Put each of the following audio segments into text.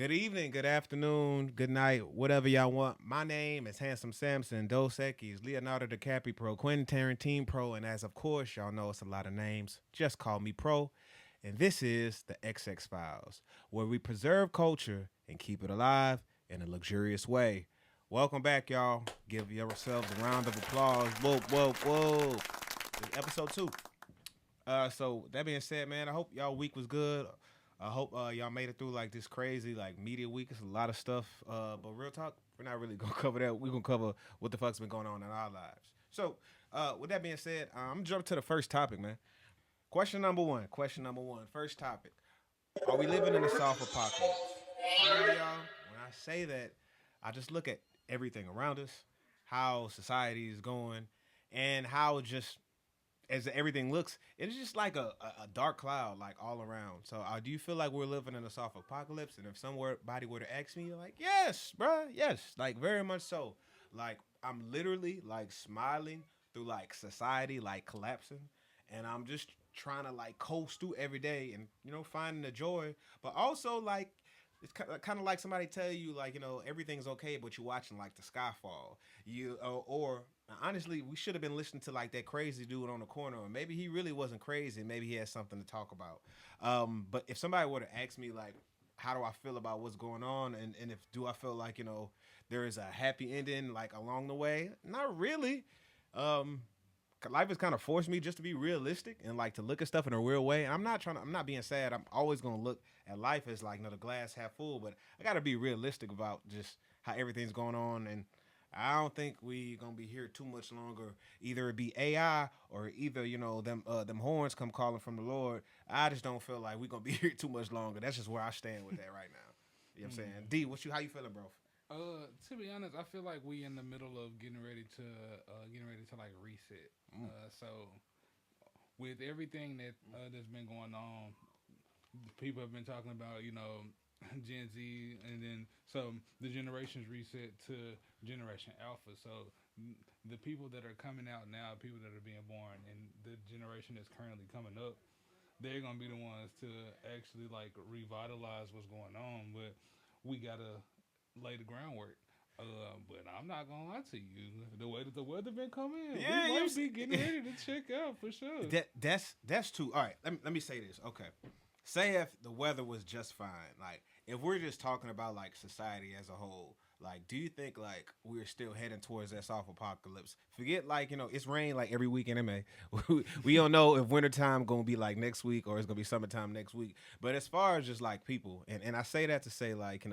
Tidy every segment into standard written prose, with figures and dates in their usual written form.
Good evening, good afternoon, good night, whatever y'all want. My name is Handsome Samson, Dos Equis, Leonardo DiCaprio Pro, Quentin Tarantino Pro, and as of course y'all know it's a lot of names. Just call me Pro. And this is the XX Files, where we preserve culture and keep it alive in a luxurious way. Welcome back, y'all. Give yourselves a round of applause. Whoa, whoa, whoa. This is episode 2. So that being said, man, I hope y'all week was good. I hope y'all made it through like this crazy like media week. It's a lot of stuff. But real talk, we're not really gonna cover that. We're gonna cover what the fuck's been going on in our lives. So with that being said, I'm gonna jump to the first topic, man. Question number one. Question number one. First topic. Are we living in a soft apocalypse? You know, y'all, when I say that, I just look at everything around us, how society is going, and how just as everything looks, it's just like a dark cloud, like all around. So, do you feel like we're living in a soft apocalypse? And if somebody were to ask me, like, yes, bruh, yes, like very much so. Like, I'm literally like smiling through like society, like collapsing, and I'm just trying to like coast through every day and finding the joy, but also like it's kind of like somebody tell you like everything's okay, but you're watching like the sky fall. You or honestly, we should have been listening to like that crazy dude on the corner, or maybe he really wasn't crazy. Maybe he had something to talk about. But if somebody were to ask me like, how do I feel about what's going on, and if do I feel like there is a happy ending like along the way? Not really. Um, Life has kind of forced me just to be realistic and like to look at stuff in a real way. And I'm not being sad. I'm always gonna look at life as like the glass half full, but I gotta be realistic about just how everything's going on. And I don't think we gonna be here too much longer. Either it be AI or either them horns come calling from the Lord. I just don't feel like we gonna be here too much longer. That's just where I stand with that right now. You know what I'm saying? D, how you feeling, bro? To be honest, I feel like we in the middle of getting ready to like reset. Mm. So with everything that's been going on, people have been talking about Gen Z, and then so the generations reset to Generation Alpha. So the people that are coming out now, people that are being born, and the generation that's currently coming up, they're gonna be the ones to actually like revitalize what's going on. But we gotta lay the groundwork. But I'm not gonna lie to you. The way that the weather been coming, we Yeah, might be getting ready to check out for sure. that's too. All right, let me say this. Okay, say if the weather was just fine, like if we're just talking about like society as a whole, like do you think like we're still heading towards that soft apocalypse? Forget like it's rain like every week in MA. We don't know if wintertime gonna be like next week or it's gonna be summertime next week. But as far as just like people, and I say that to say like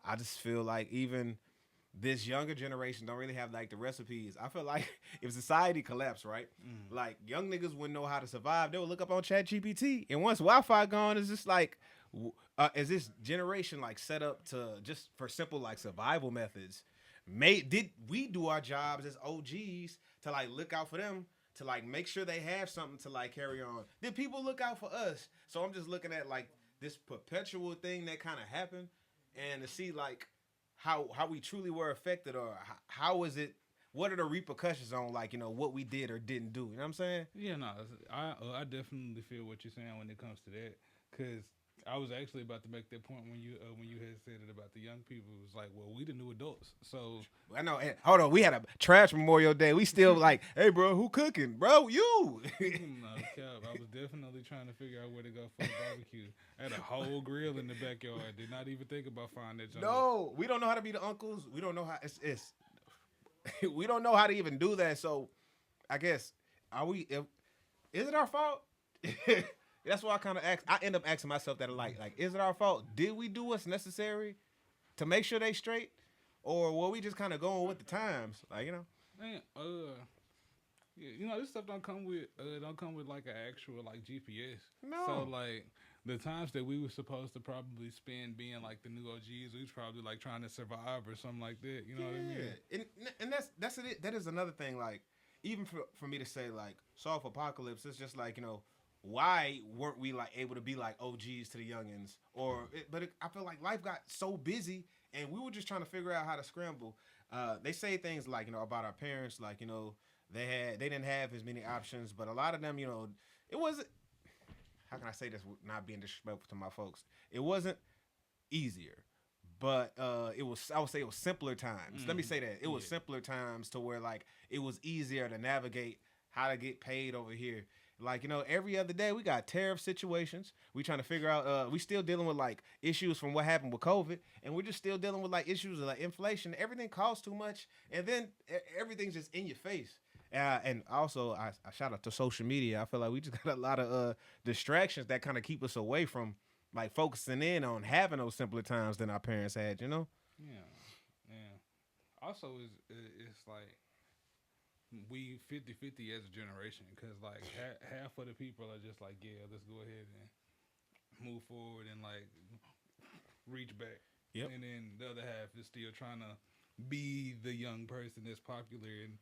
I just feel like even this younger generation don't really have like the recipes. I feel like if society collapsed, right? Mm. Like young niggas wouldn't know how to survive. They would look up on Chat GPT. And once Wi-Fi gone, it's just like is this generation like set up to just for simple like survival methods? Did we do our jobs as OGs to like look out for them to like make sure they have something to like carry on? Did people look out for us? So I'm just looking at like this perpetual thing that kind of happened, and to see like how we truly were affected, or how is it, what are the repercussions on like what we did or didn't do, you know what I'm saying? Yeah, no, I definitely feel what you're saying when it comes to that, because I was actually about to make that point when you had said it about the young people. It was like, well, we the new adults, so I know. Hold on, we had a trash Memorial Day. We still like, hey, bro, who cooking, bro? You. no cap. I was definitely trying to figure out where to go for the barbecue. I had a whole grill in the backyard. Did not even think about frying that junk up. No, we don't know how to be the uncles. We don't know how it's we don't know how to even do that. So I guess, are we? Is it our fault? That's why I kind of ask. I end up asking myself that, like, is it our fault? Did we do what's necessary to make sure they straight, or were we just kind of going with the times? Like, Man, yeah, this stuff don't come with like an actual like GPS. So no. like the times that we were supposed to probably spend being like the new OGs, we was probably like trying to survive or something like that. You know what I mean? Yeah, and that's it. That is another thing. Like, even for me to say like soft apocalypse, it's just like why weren't we like able to be like OGs to the youngins? I feel like life got so busy, and we were just trying to figure out how to scramble. They say things like about our parents, like they didn't have as many options, but a lot of them, it wasn't. How can I say this not being disrespectful to my folks? It wasn't easier, but it was, I would say it was simpler times. Let me Mm, say that it was yeah. simpler times to where like it was easier to navigate how to get paid over here. Like, every other day we got tariff situations. We trying to figure out. We still dealing with like issues from what happened with COVID, and we're just still dealing with like issues of like inflation. Everything costs too much, and then everything's just in your face. And also, I shout out to social media. I feel like we just got a lot of distractions that kind of keep us away from like focusing in on having those simpler times than our parents had. Yeah, yeah. Also, it's like we 50-50 as a generation because like half of the people are just like, yeah, let's go ahead and move forward and like reach back, Yep. and then the other half is still trying to be the young person that's popular and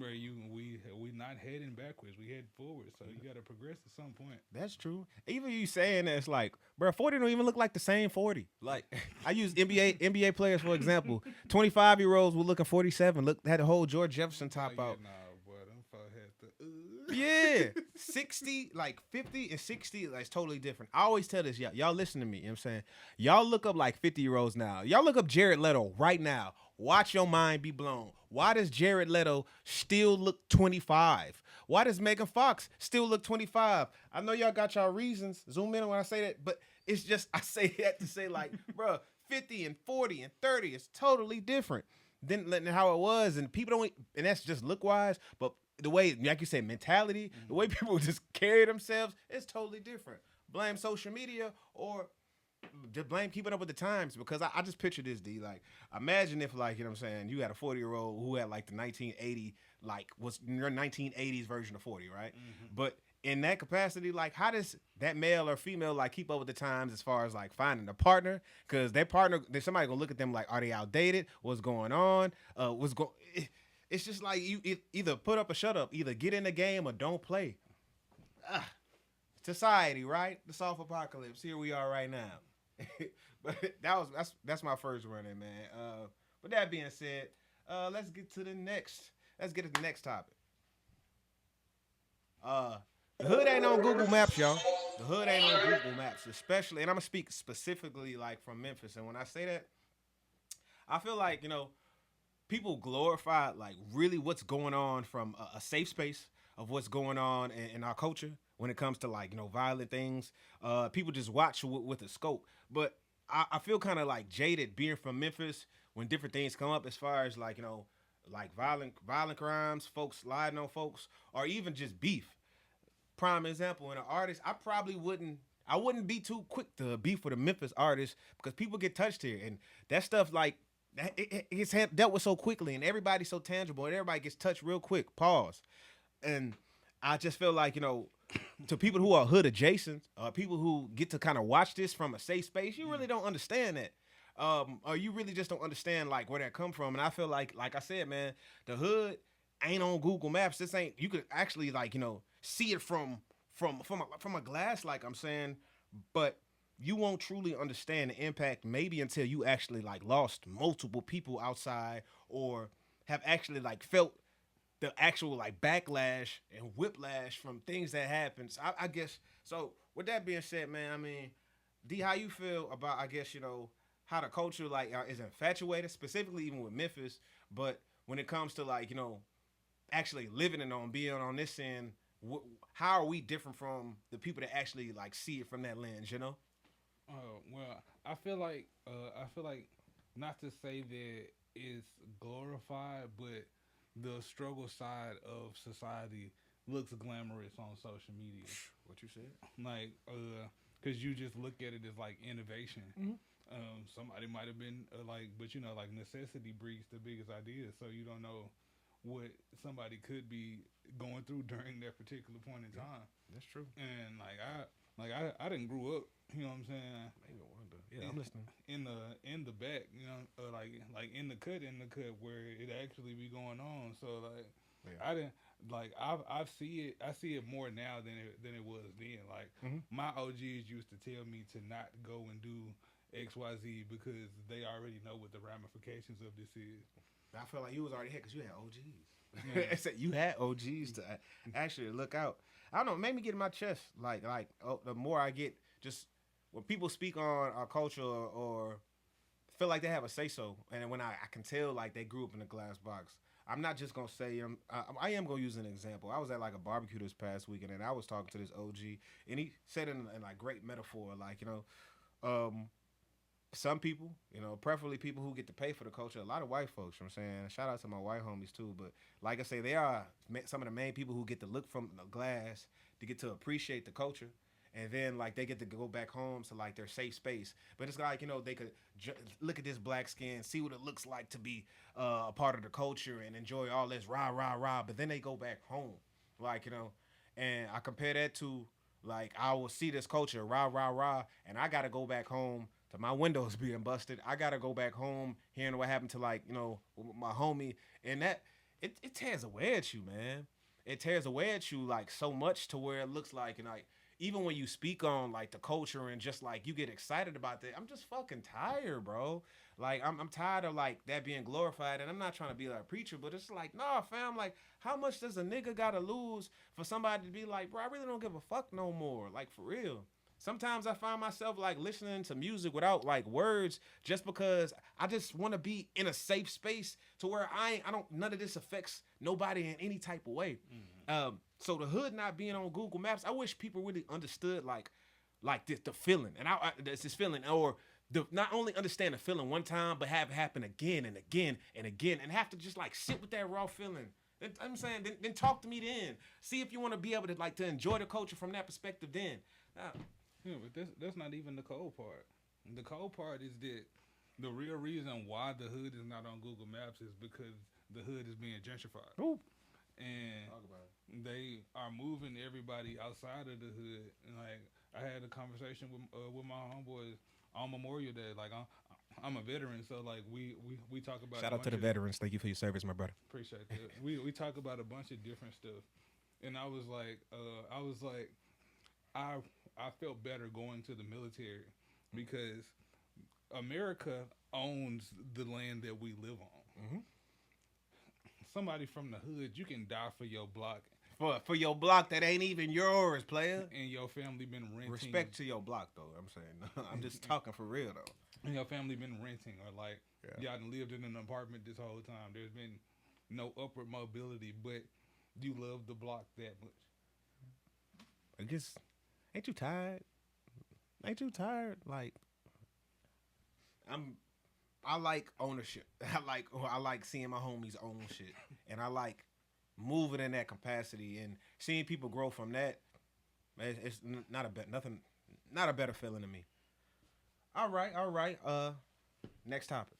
where we not heading backwards, we head forward. So you got to progress at some point. That's true. Even you saying that, it's like, bro, 40 don't even look like the same 40. Like, I use NBA players for example. 25-year-olds were looking 47. Look, had the whole George Jefferson Oh top yeah, out. nah, boy, them folk had to. Yeah, 60, like 50 and 60, like, it's totally different. I always tell this, y'all listen to me. You know what I'm saying? Y'all look up like 50-year-olds now. Y'all look up Jared Leto right now. Watch your mind be blown. Why does Jared Leto still look 25? Why does Megan Fox still look 25? I know y'all got y'all reasons. Zoom in when I say that, but it's just, I say that to say, like, bro, 50 and 40 and 30 is totally different than how it was. And people don't, and that's just look wise, but the way, like you said, mentality, the way people just carry themselves, it's totally different. Blame social media or just blame keeping up with the times, because I just picture this, D. Like, imagine if, like, what I'm saying, you had a 40-year-old who had like the 1980, like, was your 1980s version of 40, right? But in that capacity, like, how does that male or female like keep up with the times as far as like finding a partner? Because their partner, there's somebody gonna look at them like, are they outdated? What's going on? What's going? It's just like either put up or shut up. Either get in the game or don't play. Ah, society, right? The soft apocalypse. Here we are right now. But that's my first running, man. But that being said, let's get to the next. Let's get to the next topic. The hood ain't on Google Maps, y'all. The hood ain't on Google Maps, especially, and I'm gonna speak specifically like from Memphis. And when I say that, I feel like people glorify like really what's going on from a safe space of what's going on in our culture when it comes to like violent things. People just watch with a scope, but I feel kind of like jaded being from Memphis when different things come up as far as like like violent crimes, folks sliding on folks, or even just beef. Prime example, in an artist, I wouldn't be too quick to beef with a Memphis artist because people get touched here, and that stuff like it gets dealt with so quickly, and everybody's so tangible, and everybody gets touched real quick. Pause. And I just feel like to people who are hood adjacent, people who get to kind of watch this from a safe space, you really don't understand that. Or you really just don't understand like where that come from. And I feel like I said, man, the hood ain't on Google Maps. This ain't, you could actually like see it from a glass, like I'm saying, but you won't truly understand the impact maybe until you actually like lost multiple people outside or have actually like felt the actual like backlash and whiplash from things that happen. So I guess so. With that being said, man, I mean, D, how you feel about, I guess how the culture like is infatuated, specifically even with Memphis, but when it comes to like actually living and on being on this end, how are we different from the people that actually like see it from that lens? Oh well, I feel like not to say that it's glorified, but the struggle side of society looks glamorous on social media. What you said? Like, because you just look at it as like innovation. Somebody might have been like, but like necessity breeds the biggest ideas. So you don't know what somebody could be going through during that particular point in time. That's true. And I didn't grow up. You know what I'm saying? Maybe wonder. Yeah, I'm listening. In the back, like in the cut where it actually be going on. So like, Yeah. I didn't like I see it more now than it was then. Like my OGs used to tell me to not go and do XYZ because they already know what the ramifications of this is. I feel like you was already hit because you had OGs. Yeah. You had OGs to actually look out. I don't know, it made me get in my chest. Like the more I get, just when people speak on our culture or feel like they have a say so, and when I can tell like they grew up in a glass box. I'm not just gonna say I am gonna use an example. I was at like a barbecue this past weekend, and I was talking to this OG, and he said in like great metaphor, like um, some people, preferably people who get to pay for the culture. A lot of white folks, you know what I'm saying. Shout out to my white homies too, but like I say, they are some of the main people who get to look from the glass to get to appreciate the culture, and then like they get to go back home to like their safe space. But it's like they could look at this black skin, see what it looks like to be a part of the culture, and enjoy all this rah rah rah. But then they go back home, like and I compare that to like I will see this culture rah rah rah, and I gotta go back home to my windows being busted. I gotta go back home hearing what happened to like my homie, and that it tears away at you, man. It tears away at you like so much to where it looks like and like even when you speak on like the culture and just like you get excited about that, I'm just fucking tired, bro. Like I'm tired of like that being glorified, and I'm not trying to be like a preacher, but it's like, nah, fam. Like, how much does a nigga gotta lose for somebody to be like, bro, I really don't give a fuck no more, like for real. Sometimes I find myself like listening to music without like words just because I just want to be in a safe space to where I don't none of this affects nobody in any type of way. So the hood not being on Google Maps, I wish people really understood like the feeling, and it's this feeling, or not only understand the feeling one time, but have it happen again and again and again, and have to just like sit with that raw feeling. I'm saying, then talk to me then. See if you want to be able to like to enjoy the culture from that perspective. Then, Yeah, but that's not even the cold part. The cold part is that the real reason why the hood is not on Google Maps is because the hood is being gentrified. Ooh. And Talk about they are moving everybody outside of the hood. And like I had a conversation with my homeboys on Memorial Day. Like I'm a veteran, so like we talk about Shout out to the veterans. Thank you for your service, my brother. Appreciate that. We talk about a bunch of different stuff, and I was like, I felt better going to the military because America owns the land that we live on. Mm-hmm. Somebody from the hood, you can die for your block. For your block that ain't even yours, player. And your family been renting. Respect to your block, though. I'm saying, I'm just talking for real, though. And your family been renting, or like y'all done lived in an apartment this whole time. There's been no upward mobility, but you love the block that much. I guess, ain't you tired? Ain't you tired? Like, I like ownership. I like seeing my homies own shit, and I like moving in that capacity and seeing people grow from that. It's not a better feeling to me. All right. Next topic.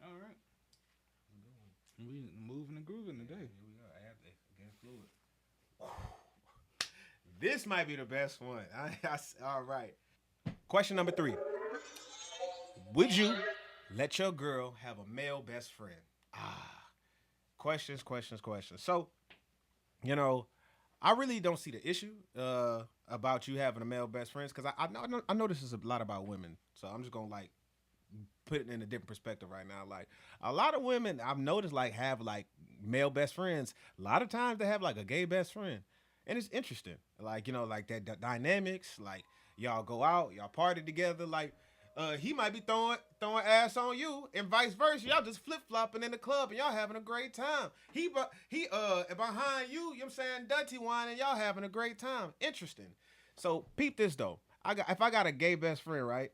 All right. We moving and grooving today. Here we go. Against fluid. This might be the best one. All right. Question number 3. Would you let your girl have a male best friend? Questions. So, I really don't see the issue about you having a male best friend because I know this is a lot about women. So I'm just gonna like put it in a different perspective right now. Like a lot of women I've noticed like have like male best friends. A lot of times they have like a gay best friend, and it's interesting. Like like that dynamics. Like y'all go out, y'all party together. Like he might be throwing ass on you, and vice versa. Y'all just flip flopping in the club, and y'all having a great time. He behind you, you know what I'm saying, dirty wine, and y'all having a great time. Interesting. So peep this though. If I got a gay best friend, right?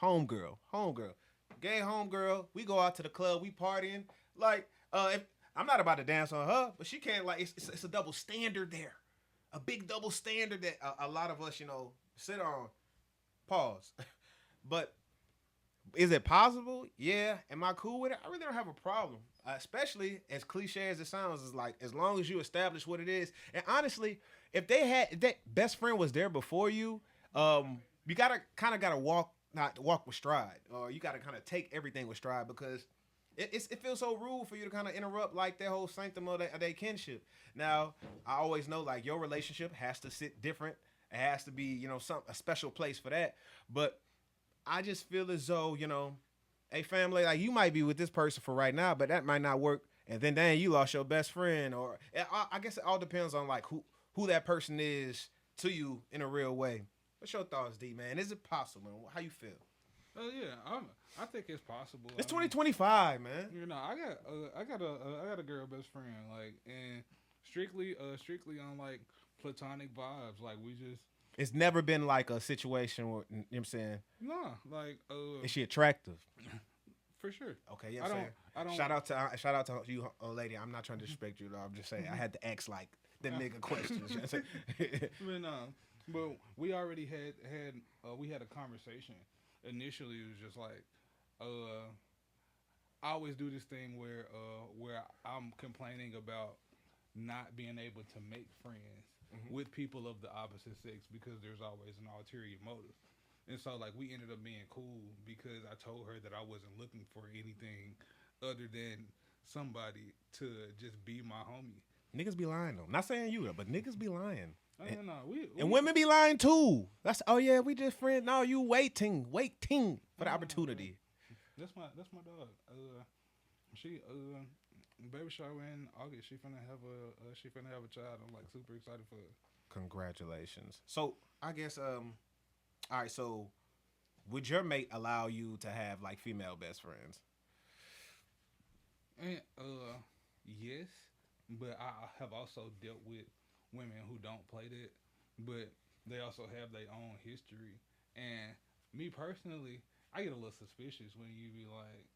Homegirl, gay homegirl. We go out to the club, we partying. Like if I'm not about to dance on her, but she can't. Like it's a double standard there, a big double standard that a lot of us sit on. Pause. But is it possible? Yeah. Am I cool with it? I really don't have a problem. Especially as cliche as it sounds, is like as long as you establish what it is. And honestly, if that best friend was there before you, you gotta walk with stride, or you gotta kind of take everything with stride because it feels so rude for you to kind of interrupt like that whole sanctum of their kinship. Now, I always know like your relationship has to sit different. It has to be a special place for that, but I just feel as though, hey family, like you might be with this person for right now, but that might not work. And then dang, you lost your best friend, or I guess it all depends on like who that person is to you in a real way. What's your thoughts, D man? Is it possible? How you feel? Oh yeah, I think it's possible. It's I mean, 2025, man. I got a girl best friend, like, and strictly on like platonic vibes. Like we just It's never been like a situation where, you know what I'm saying? nah, like Is she attractive? for sure. Okay, yeah, I'm I don't saying. I don't. Shout out to you, lady. I'm not trying to disrespect you, though. I'm just saying I had to ask like the nigga questions. You know what I'm saying? but but we already we had a conversation. Initially, it was just like uh I always do this thing where I'm complaining about not being able to make friends Mhm. with people of the opposite sex because there's always an ulterior motive. And so like we ended up being cool because I told her that I wasn't looking for anything other than somebody to just be my homie. Niggas be lying though. Not saying you, but niggas be lying. No, And, no, no. and women be lying too. That's oh yeah, we just friends. No, you waiting for the No, opportunity. that's my dog. She baby shower in August. She finna have a child. I'm like super excited for her. Congratulations. So I guess all right. So would your mate allow you to have like female best friends? And yes, but I have also dealt with women who don't play that, but they also have their own history. And me personally, I get a little suspicious when you be like,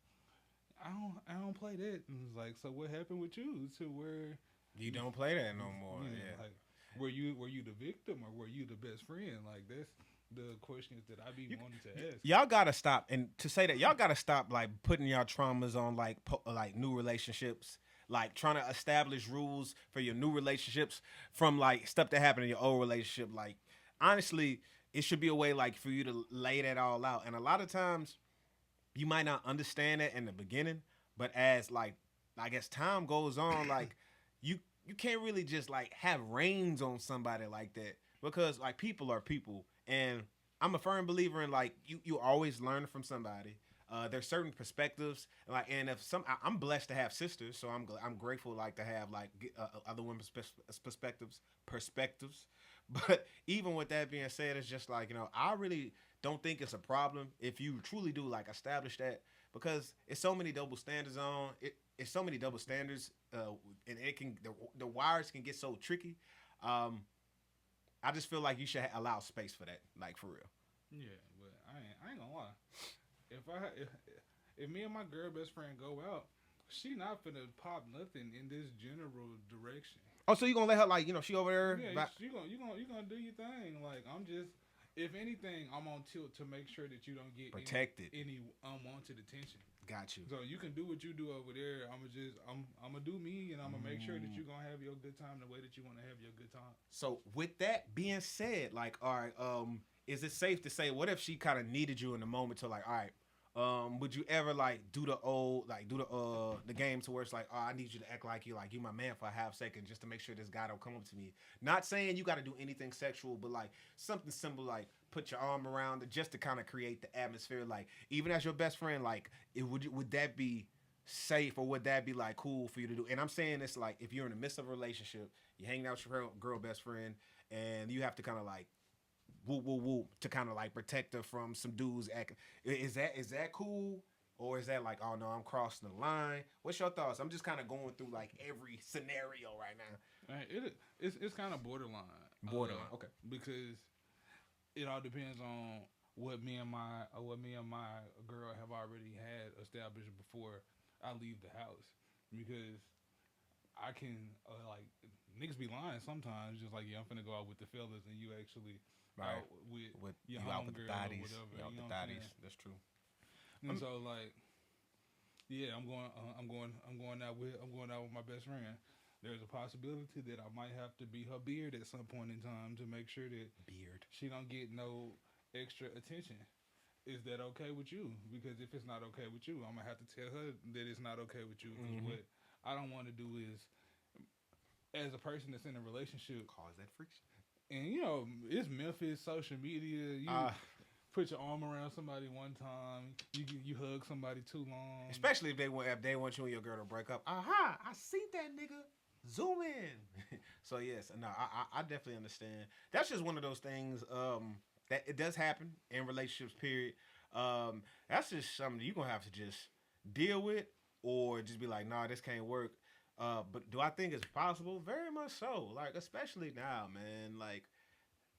I don't play that. And it's like, so what happened with you to where You don't play that no more. yeah, Yeah. like were you the victim or were you the best friend? Like that's the questions that I be wanting to ask. Y'all gotta stop, and to say that y'all gotta stop like putting y'all traumas on like like new relationships, like trying to establish rules for your new relationships from like stuff that happened in your old relationship. Like honestly, it should be a way like for you to lay that all out. And a lot of times you might not understand it in the beginning, but as like I guess time goes on, like you you can't really just like have reins on somebody like that because like people are people, and I'm a firm believer in like you always learn from somebody. There's certain perspectives, like, and if I'm blessed to have sisters, so I'm grateful like to have like other women's perspectives. But even with that being said, it's just like I really don't think it's a problem if you truly do like establish that because it's so many double standards on it. It's so many double standards, and it can the wires can get so tricky. Um, I just feel like you should allow space for that, like for real. Yeah, but I ain't gonna lie. If I if me and my girl best friend go out, she not finna pop nothing in this general direction. Oh, so you gonna let her like she over there? Yeah, you gonna do your thing. Like I'm just, if anything, I'm on tilt to make sure that you don't get Protected. any unwanted attention. Got you. So you can do what you do over there. I'm gonna do me, and I'm gonna make sure that you're gonna have your good time the way that you want to have your good time. So with that being said, like, all right, is it safe to say what if she kind of needed you in the moment to like, all right, would you ever like do the game to where it's like, oh, I need you to act like you my man for a half second just to make sure this guy don't come up to me. Not saying you got to do anything sexual, but like something simple like put your arm around it just to kind of create the atmosphere. Like even as your best friend, like would that be safe or would that be like cool for you to do? And I'm saying this like if you're in the midst of a relationship, you're hanging out with your girl best friend, and you have to kind of like whoop whoop whoop to kind of like protect her from some dudes acting. Is that cool? Or is that like, oh no, I'm crossing the line? What's your thoughts? I'm just kind of going through like every scenario right now. It's kind of borderline. Borderline, okay. Because it all depends on what me and my girl have already had established before I leave the house. Because I can like niggas be lying sometimes, just like yeah, I'm finna go out with the fellas, and you actually Right. out with You your out with the homegirl or thotties. whatever. You out You with know the what I'm thotties. saying? That's true. And so like yeah, I'm going out with my best friend. There's a possibility that I might have to be her beard at some point in time to make sure that Beard. she don't get no extra attention. Is that okay with you? Because if it's not okay with you, I'm gonna have to tell her that it's not okay with you. Because Mm-hmm. what I don't want to do is, as a person that's in a relationship, Cause that friction. and it's Memphis, social media. You Uh, put your arm around somebody one time, you hug somebody too long. Especially if they want you and your girl to break up. Aha! I see that nigga. Zoom in. So yes, no, I definitely understand. That's just one of those things that it does happen in relationships. Period. That's just something you're gonna have to just deal with, or just be like, nah, this can't work. But do I think it's possible? Very much so. Like, especially now, man. Like,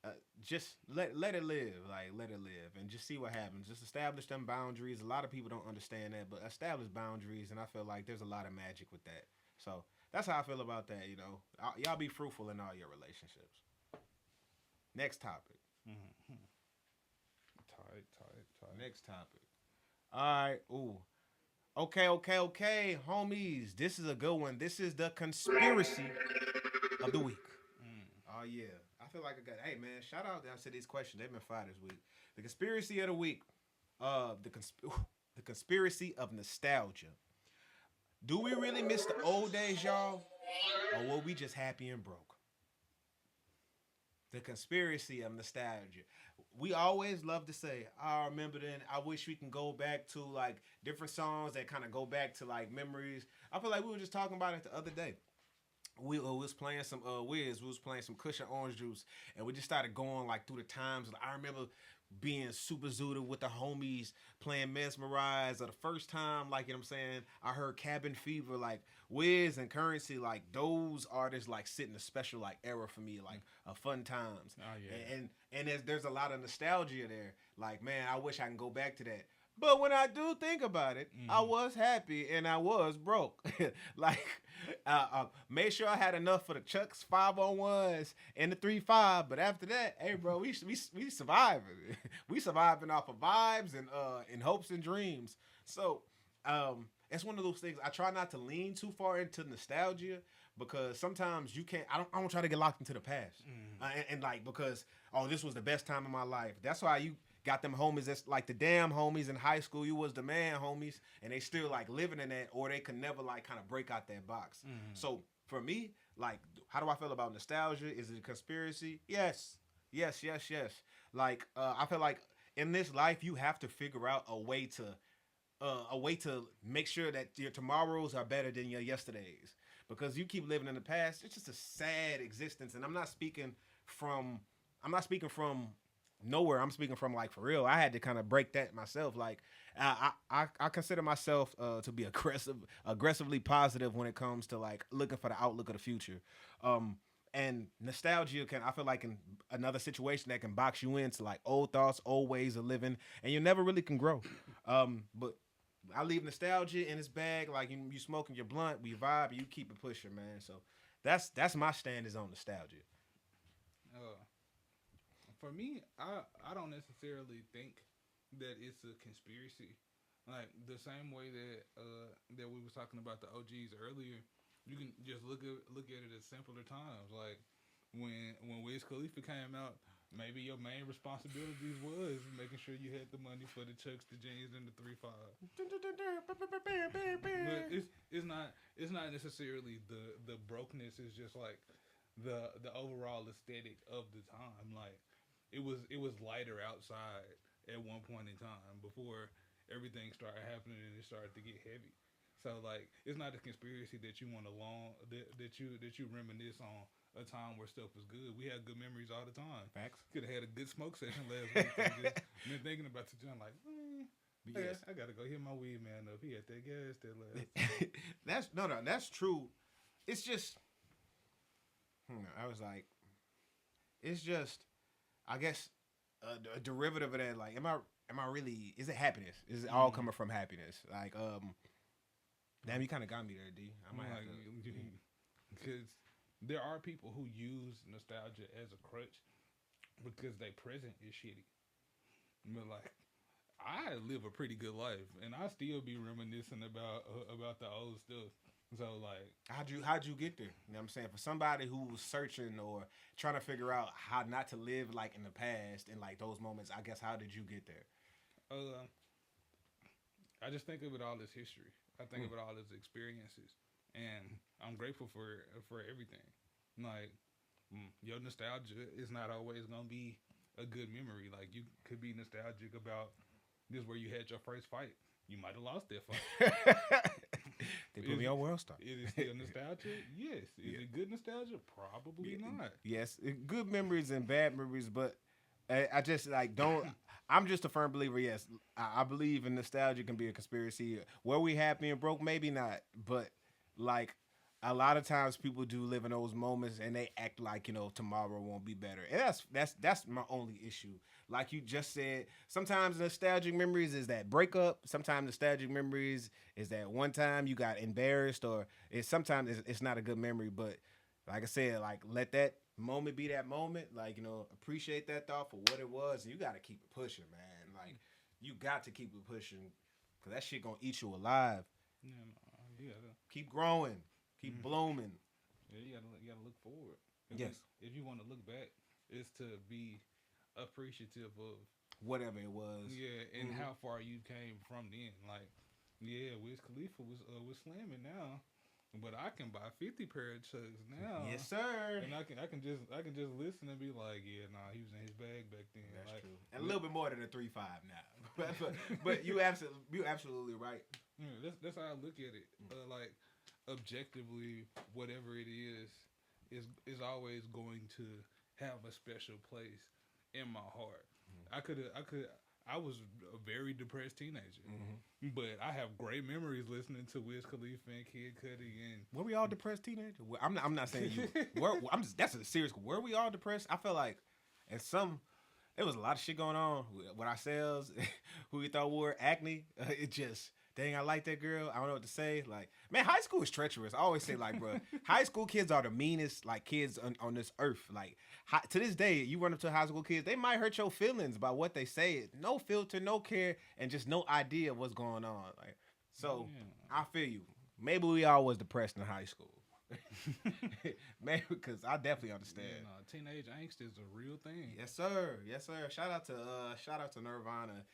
uh, just let it live. Like, let it live, and just see what happens. Just establish them boundaries. A lot of people don't understand that, but establish boundaries, and I feel like there's a lot of magic with that. So that's how I feel about that. Y'all be fruitful in all your relationships. Next topic. Mm-hmm. Tight, tight, tight. Next topic. All right. Ooh. Okay, homies. This is a good one. This is the conspiracy of the week. Mm. Oh yeah. I feel like I got. Hey man, shout out to these questions. They've been fire this week. The conspiracy of the week. The conspiracy of nostalgia. Do we really miss the old days, y'all, or were we just happy and broke? The conspiracy of nostalgia. We always love to say, I remember then. I wish we can go back to like different songs that kind of go back to like memories. I feel like we were just talking about it the other day. We was playing some Wiz. We was playing some Cushion Orange Juice, and we just started going like through the times. I remember being super zooted with the homies playing Mesmerize, or the first time, like, you know what I'm saying, I heard Cabin Fever, like Wiz and Currency, like those artists like sit in a special like era for me, like fun times. Oh yeah. And there's a lot of nostalgia there. Like, man, I wish I can go back to that. But when I do think about it, I Mm-hmm. was happy and I was broke. Like, made sure I had enough for the Chucks 501s and the 3-5. But after that, hey, bro, we surviving. We surviving off of vibes and hopes and dreams. So, it's one of those things. I try not to lean too far into nostalgia because sometimes you can't. I don't try to get locked into the past, Mm-hmm. and like, because this was the best time of my life. That's why you got them homies that's like the damn homies in high school. You was the man homies, and they still like living in that, or they could never like kind of break out that box. Mm-hmm. So for me, like, how do I feel about nostalgia? Is it a conspiracy? Yes, yes. Like, I feel like in this life you have to figure out a way to make sure that your tomorrows are better than your yesterdays. Because you keep living in the past, it's just a sad existence. And from I'm not speaking from nowhere. I'm speaking from like for real. I had to kind of break that myself. Like, I consider myself to be aggressively positive when it comes to like looking for the outlook of the future. Um, and nostalgia can, I feel like, in another situation that can box you into like old thoughts, old ways of living, and you never really can grow. But I leave nostalgia in its bag, like you smoking your blunt, we vibe, you keep it pushing, man. So that's my stand is on nostalgia. Uh, for me, I don't necessarily think that it's a conspiracy. Like the same way that we was talking about the OGs earlier, you can just look at it as simpler times. Like when Wiz Khalifa came out, maybe your main responsibilities was making sure you had the money for the Chucks, the jeans, and the 3-5. But it's not necessarily the brokenness. It's just like the overall aesthetic of the time. Like it was lighter outside at one point in time before everything started happening and it started to get heavy. So like it's not a conspiracy that you want to that you reminisce on a time where stuff was good. We had good memories all the time. Facts. Could have had a good smoke session last week and just been thinking about the John like, Yes. I gotta go hit my weed man up. He had that gas that last. That's no, that's true. It's just, I was like, it's just, I guess, a derivative of that. Like, am I really? Is it happiness? Is it all Mm-hmm. coming from happiness? Like, damn, you kind of got me there, D. I might have Like, to. because there are people who use nostalgia as a crutch because they present is shitty. But like, I live a pretty good life, and I still be reminiscing about the old stuff. So like, How'd you get there? You know what I'm saying? For somebody who was searching or trying to figure out how not to live like in the past and like those moments, I guess how did you get there? uh, I just think of it all as history. I think of it all as experiences, and I'm grateful for everything. Like, your nostalgia is not always gonna be a good memory. Like, you could be nostalgic about this where you had your first fight. You might have lost that fight. They put Is me it, on World Star. it is still nostalgia? Yes. Is Yeah. it good nostalgia? Probably Yeah, not. yes, good memories and bad memories, but I just like don't. I'm just a firm believer. Yes, I believe in nostalgia can be a conspiracy. Were we happy and broke? Maybe not. But like a lot of times, people do live in those moments and they act like tomorrow won't be better. And that's my only issue. Like you just said, sometimes nostalgic memories is that breakup. Sometimes nostalgic memories is that one time you got embarrassed, or it's not a good memory. But like I said, like let that moment be that moment. Like appreciate that thought for what it was. And you got to keep it pushing, man. Like you got to keep it pushing, cause that shit gonna eat you alive. Yeah, no, you gotta. Keep growing, keep Mm, blooming. yeah, you gotta look forward. Yes, If you want to look back, it's to be appreciative of whatever it was. yeah, and Hmm. how far you came from then. Like, yeah, Wiz Khalifa was slamming now, but I can buy 50 pair of chucks Yes, now, sir. and I can just listen and be like, yeah, nah, he was in his bag back then. That's Like, true. And a little bit more than a 3.5 now. but you absolutely right. yeah, that's how I look at it. Like, objectively, whatever it is always going to have a special place in my heart. I was a very depressed teenager, Hmm. but I have great memories listening to Wiz Khalifa and Kid Cudi Were we all depressed teenagers? Well, I'm not saying you. I'm just that's a serious. Were we all depressed? I feel like, and some there was a lot of shit going on with ourselves. Who we thought we were acne. It just dang, I like that girl. I don't know what to say. Like, man, high school is treacherous. I always say, like, bro, high school kids are the meanest like kids on this earth. Like, to this day, you run up to high school kids, they might hurt your feelings by what they say. No filter, no care, and just no idea of what's going on. Like, so Yeah. I feel you. Maybe we all was depressed in high school. Maybe because I definitely understand. Yeah, no, teenage angst is a real thing. Yes, sir. Yes, sir. Shout out to Nirvana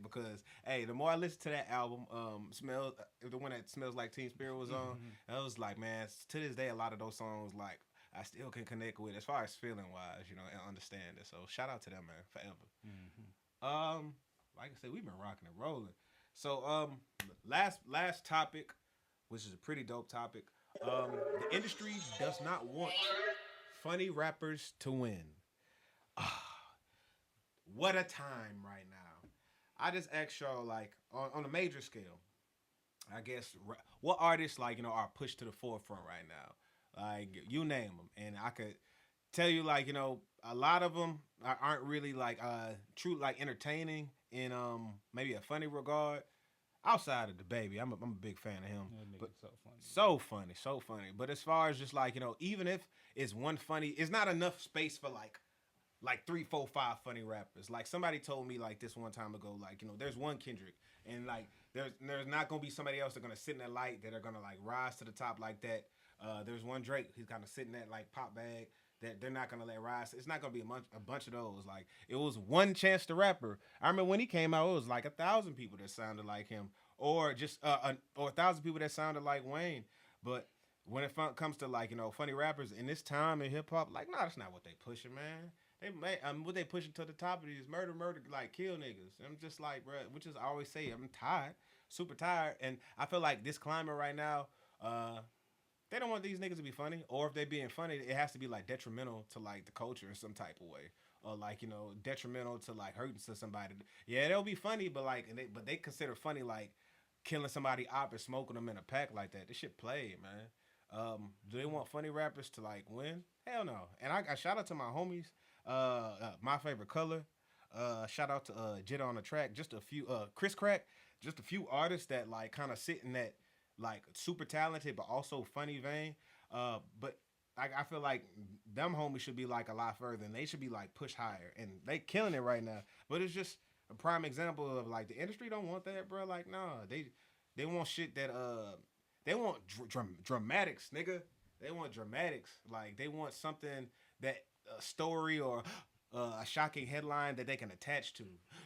because hey, the more I listen to that album, smell the one that smells like Teen Spirit was on, I was like, man, to this day, a lot of those songs like I still can connect with as far as feeling wise, and understand it. So shout out to them, man, forever. Hmm. Um, like I said, we've been rocking and rolling. So last topic, which is a pretty dope topic. The industry does not want funny rappers to win. What a time right now. I just ask y'all like on a major scale. I guess what artists like are pushed to the forefront right now. Like you name them, and I could tell you like a lot of them aren't really like true like entertaining in maybe a funny regard. Outside of the baby, I'm a big fan of him, That but nigga's so funny, so funny, so funny. But as far as just like even if it's one funny, it's not enough space for like three, four, five funny rappers. Like somebody told me like this one time ago, like there's one Kendrick, and like there's not gonna be somebody else that's gonna sit in that light that are gonna like rise to the top like that. There's one Drake, he's kind of sitting that like pop bag that they're not gonna let rise. It's not gonna be a bunch of those. Like it was one Chance the Rapper. I remember when he came out, it was like 1,000 people that sounded like him, or just or 1,000 people that sounded like Wayne. But when it comes to like funny rappers in this time in hip hop, like that's not what they pushing, man. What they pushing to the top of these murder, like kill niggas. I'm just like, bro, which is I always say, I'm tired, super tired, and I feel like this climate right now, they don't want these niggas to be funny, or if they being funny, it has to be like detrimental to like the culture in some type of way, or like detrimental to like hurting to somebody. Yeah, they'll be funny, but like, but they consider funny like killing somebody up and smoking them in a pack like that. This shit played, man. Do they want funny rappers to like win? Hell no. And I shout out to my homies. My favorite color. Shout out to Jit on the track. Just a few. Chris Crack. Just a few artists that like kind of sit in that like super talented but also funny vein. But I feel like them homies should be like a lot further, and they should be like pushed higher, and they killing it right now. But it's just a prime example of like the industry don't want that, bro. Like, nah, they want shit that they want dramatics, nigga. They want dramatics. Like they want something that a story or a shocking headline that they can attach to.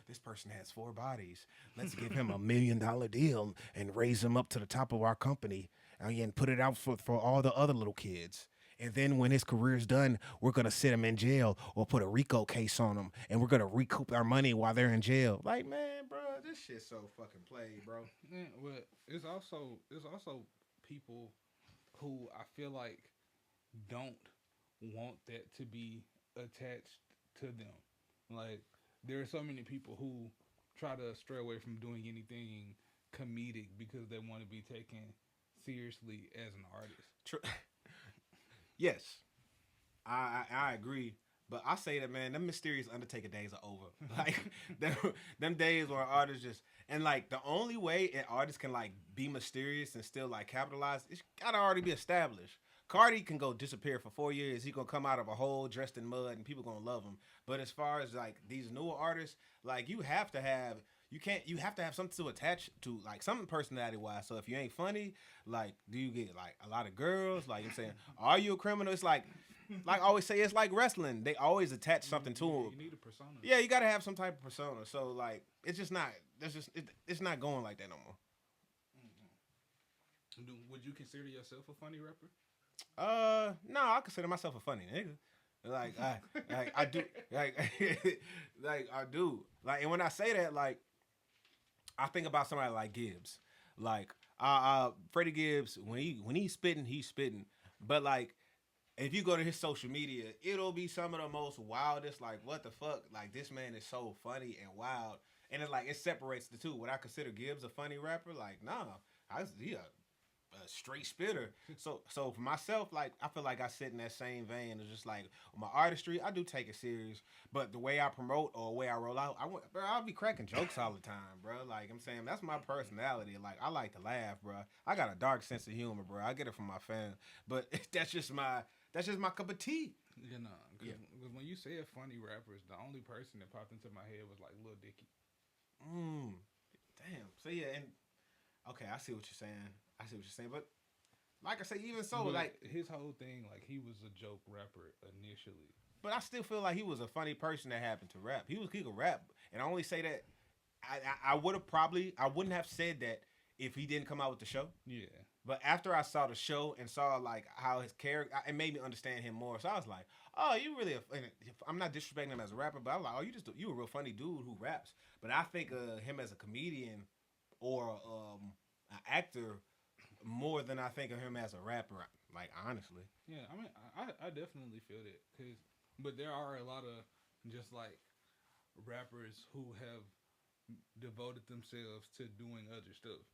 This person has four bodies. Let's give him $1 million deal and raise him up to the top of our company and put it out for all the other little kids. And then when his career's done, we're gonna sit him in jail or put a RICO case on him, and we're gonna recoup our money while they're in jail. Like, man, bro, this shit's so fucking played, bro. yeah, but it's also people who I feel like don't want that to be attached to them. Like there are so many people who try to stray away from doing anything comedic because they want to be taken seriously as an artist. True. Yes, I agree. But I say that, man, them mysterious Undertaker days are over. Like them, them days where artists just and like the only way an artist can like be mysterious and still like capitalize, it's gotta already be established. Cardi can go disappear for 4 years. He gonna come out of a hole dressed in mud, and people gonna love him. But as far as like these newer artists, like you have to have something to attach to, like something personality wise. So if you ain't funny, like do you get like a lot of girls? Like I'm saying, are you a criminal? It's like I always say, it's like wrestling. They always attach something to them. You need a persona. Yeah, you gotta have some type of persona. So like, it's just not. It's not going like that no more. Would you consider yourself a funny rapper? No, I consider myself a funny nigga. Like I do, like like I do. Like, and when I say that, like I think about somebody like Gibbs. Like Freddie Gibbs, when he's spitting, he's spitting. But like if you go to his social media, it'll be some of the most wildest, like, what the fuck? Like, this man is so funny and wild. And it's like, it separates the two. Would I consider Gibbs a funny rapper? Like, nah. He a straight spitter. So for myself, like, I feel like I sit in that same vein. It's just like, my artistry, I do take it serious. But the way I promote or the way I roll out, bro, I'll be cracking jokes all the time, bro. Like, I'm saying, that's my personality. Like, I like to laugh, bro. I got a dark sense of humor, bro. I get it from my fam. But that's just my cup of tea. You know, because when you said funny rappers, the only person that popped into my head was like Lil Dicky. Damn. So yeah, and okay, I see what you're saying. But like I say, even so, But like his whole thing, like he was a joke rapper initially. but I still feel like he was a funny person that happened to rap. He could rap, and I only say that I would have probably I wouldn't have said that if he didn't come out with the show. Yeah. But after I saw the show and saw like how his character, it made me understand him more. So I was like, oh, you really? I'm not disrespecting him as a rapper, but I'm like, oh, you a real funny dude who raps. But I think him as a comedian or an actor more than I think of him as a rapper. Like honestly, Yeah, I mean, I definitely feel that. But there are a lot of just like rappers who have devoted themselves to doing other stuff.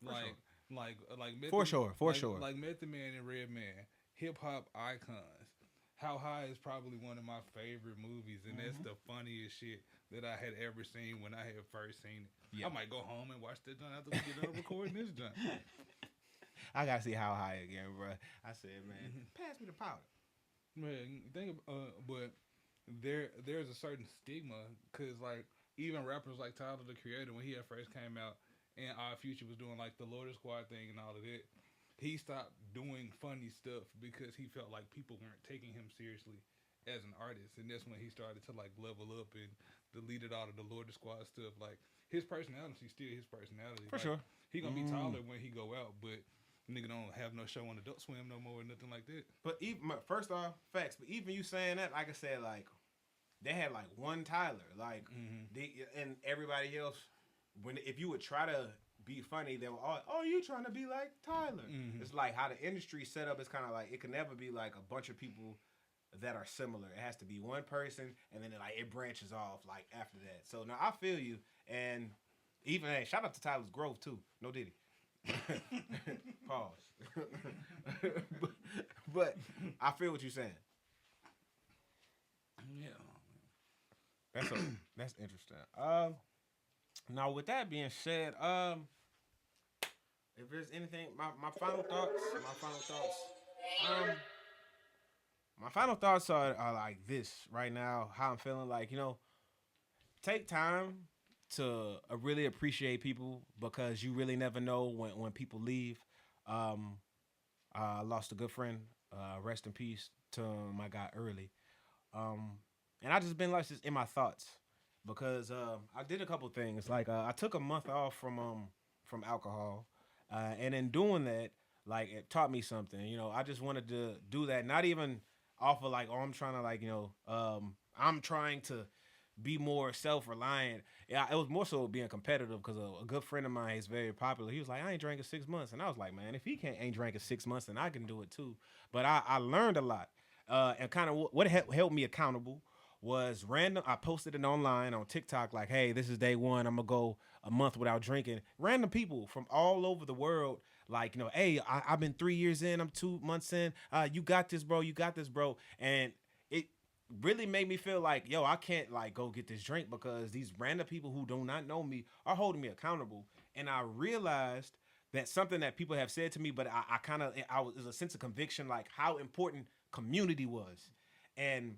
For Like, sure. Method, For sure. like Method Man and Redman, hip hop icons. How High is probably one of my favorite movies, and that's the funniest shit that I had ever seen when I had first seen it. Yeah. I might go home and watch that joint after we get done recording this joint. I gotta see how high again, bro. I said, man, pass me the powder. Man, but there's a certain stigma because like even rappers like Tyler the Creator when he had first came out and Our Future was doing like the Lord Squad thing and all of that, he stopped doing funny stuff because he felt like people weren't taking him seriously as an artist, and that's when he started to like level up and deleted all of the Lord Squad stuff. Like his personality still his personality. For Like, sure. he gonna be taller when he go out, but nigga don't have no show on Adult Swim no more or nothing like that. But even first off, facts. But even you saying that, like I said, like they had like one Tyler, like and everybody else. When if you would try to be funny, they were all, oh, you trying to be like Tyler. It's like how the industry set up is kind of like it can never be like a bunch of people that are similar. It has to be one person, and then it branches off like after that. So now I feel you, and even hey, shout out to Tyler's Growth too. No Diddy. Pause. but I feel what you're saying. Yeah. That's interesting. Now with that being said, if there's anything, my final thoughts, um, my final thoughts are like this right now. How I'm feeling, like take time to really appreciate people because you really never know when people leave. I lost a good friend. Rest in peace to my guy early. And I just been like this in my thoughts because I did a couple things. Like I took a month off from alcohol, and in doing that, like it taught me something. I just wanted to do that. Not even off of like, oh, I'm trying to like I'm trying to be more self-reliant. Yeah, it was more so being competitive because a good friend of mine is very popular. He was like, I ain't drank in 6 months. And I was like, man, if he ain't drank in 6 months, then I can do it too. But I learned a lot. And kind of what helped me accountable was random. I posted it online on TikTok, like, hey, this is day one. I'm gonna go a month without drinking. Random people from all over the world, like, hey, I've been 3 years in. I'm 2 months in. You got this, bro. You got this, bro. And it really made me feel like, yo, I can't like go get this drink because these random people who do not know me are holding me accountable. And I realized that something that people have said to me, but I kind of, I was a sense of conviction, like how important community was. And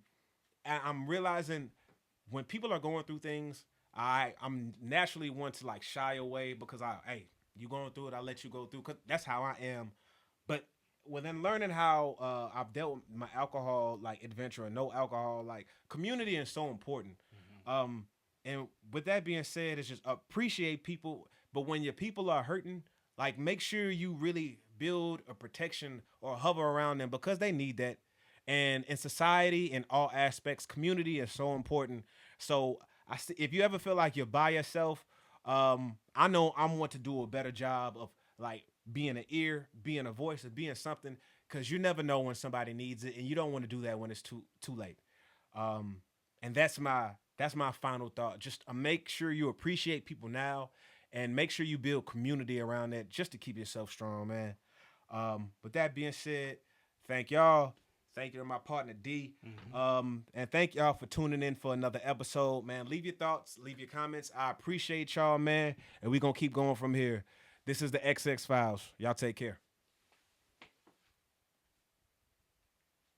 I'm realizing when people are going through things, I'm naturally want to like shy away because hey, you going through it, I let you go through, cause that's how I am. But within learning how I've dealt with my alcohol like adventure and no alcohol, like community is so important. Um, and with that being said, it's just appreciate people. But when your people are hurting, like make sure you really build a protection or hover around them because they need that. And in society, in all aspects, community is so important. So if you ever feel like you're by yourself, I know I want to do a better job of like being an ear, being a voice, or being something, because you never know when somebody needs it, and you don't want to do that when it's too late. Um, and that's my final thought. Just make sure you appreciate people now, and make sure you build community around that, just to keep yourself strong, man. With that being said, thank y'all. Thank you to my partner D. Mm-hmm. And thank y'all for tuning in for another episode, man. Leave your thoughts, leave your comments. I appreciate y'all, man. And we're gonna keep going from here. This is the XX Files. Y'all take care.